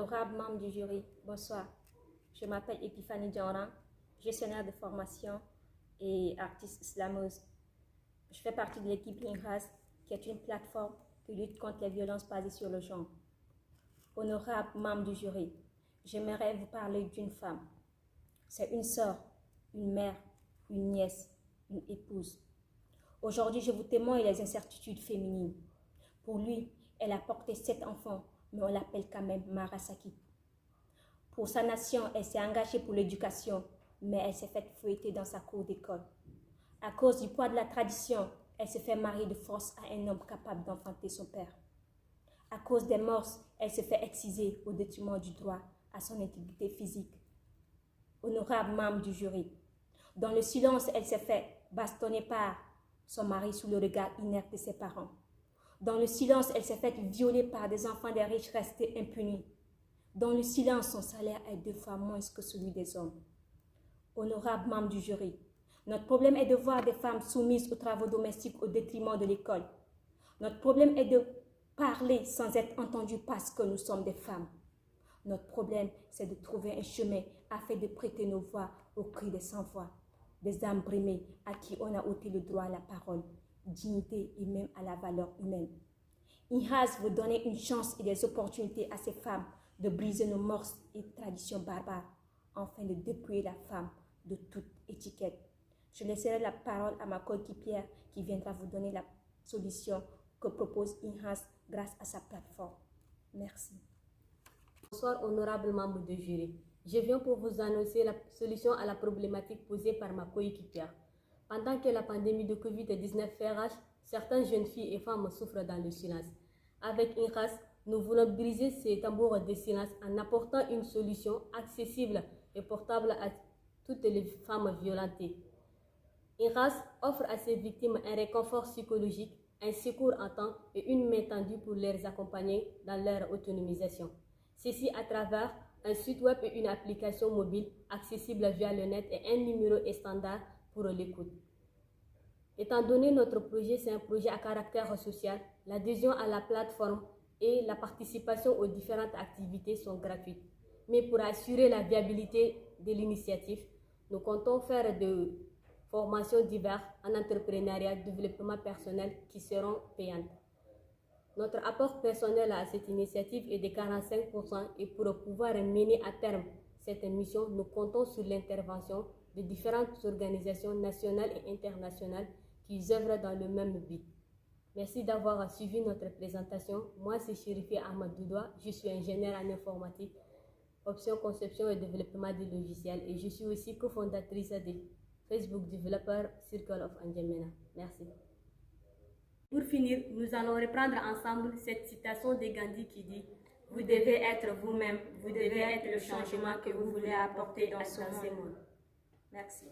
Honorables membres du jury, bonsoir. Je m'appelle Epiphanie Diawara, gestionnaire de formation et artiste islameuse. Je fais partie de l'équipe INRAS, qui est une plateforme qui lutte contre les violences basées sur le genre. Honorables membres du jury, j'aimerais vous parler d'une femme. C'est une sœur, une mère, une nièce, une épouse. Aujourd'hui, je vous témoigne les incertitudes féminines. Pour lui, elle a porté 7 enfants, mais on l'appelle quand même Mara Saki. Pour sa nation, elle s'est engagée pour l'éducation, mais elle s'est faite fouetter dans sa cour d'école. À cause du poids de la tradition, elle se fait marier de force à un homme capable d'enfanter son père. À cause des mœurs, elle se fait exciser au détriment du droit à son intégrité physique. Honorable membre du jury, dans le silence, elle s'est fait bastonner par son mari sous le regard inerte de ses parents. Dans le silence, elle s'est faite violer par des enfants des riches restés impunis. Dans le silence, son salaire est 2 fois moins que celui des hommes. Honorable membre du jury, notre problème est de voir des femmes soumises aux travaux domestiques au détriment de l'école. Notre problème est de parler sans être entendues parce que nous sommes des femmes. Notre problème, c'est de trouver un chemin afin de prêter nos voix aux cris des sans-voix, des âmes brimées à qui on a ôté le droit à la parole, dignité et même à la valeur humaine. INRAS veut donner une chance et des opportunités à ces femmes de briser nos mœurs et traditions barbares, afin de dépouiller la femme de toute étiquette. Je laisserai la parole à ma coéquipière qui viendra vous donner la solution que propose INRAS grâce à sa plateforme. Merci. Bonsoir, honorables membres du jury. Je viens pour vous annoncer la solution à la problématique posée par ma coéquipière. Pendant que la pandémie de Covid-19 fait rage, certaines jeunes filles et femmes souffrent dans le silence. Avec INRAS, nous voulons briser ces tambours de silence en apportant une solution accessible et portable à toutes les femmes violentées. INRAS offre à ces victimes un réconfort psychologique, un secours en temps et une main tendue pour les accompagner dans leur autonomisation. Ceci à travers un site web et une application mobile accessible via le net et un numéro standard pour l'écoute. Étant donné notre projet, c'est un projet à caractère social, l'adhésion à la plateforme et la participation aux différentes activités sont gratuites. Mais pour assurer la viabilité de l'initiative, nous comptons faire des formations diverses en entrepreneuriat, développement personnel qui seront payantes. Notre apport personnel à cette initiative est de 45% et pour pouvoir mener à terme cette mission, nous comptons sur l'intervention de différentes organisations nationales et internationales qui œuvrent dans le même but. Merci d'avoir suivi notre présentation. Moi, c'est Chérifi Ahmad Doudoua. Je suis ingénieure en informatique, option conception et développement des logiciels et je suis aussi cofondatrice de Facebook Developer Circle of N'Djamena. Merci. Pour finir, nous allons reprendre ensemble cette citation de Gandhi qui dit « Vous devez être vous-même, vous devez être le changement que vous voulez apporter dans ce monde. » Merci.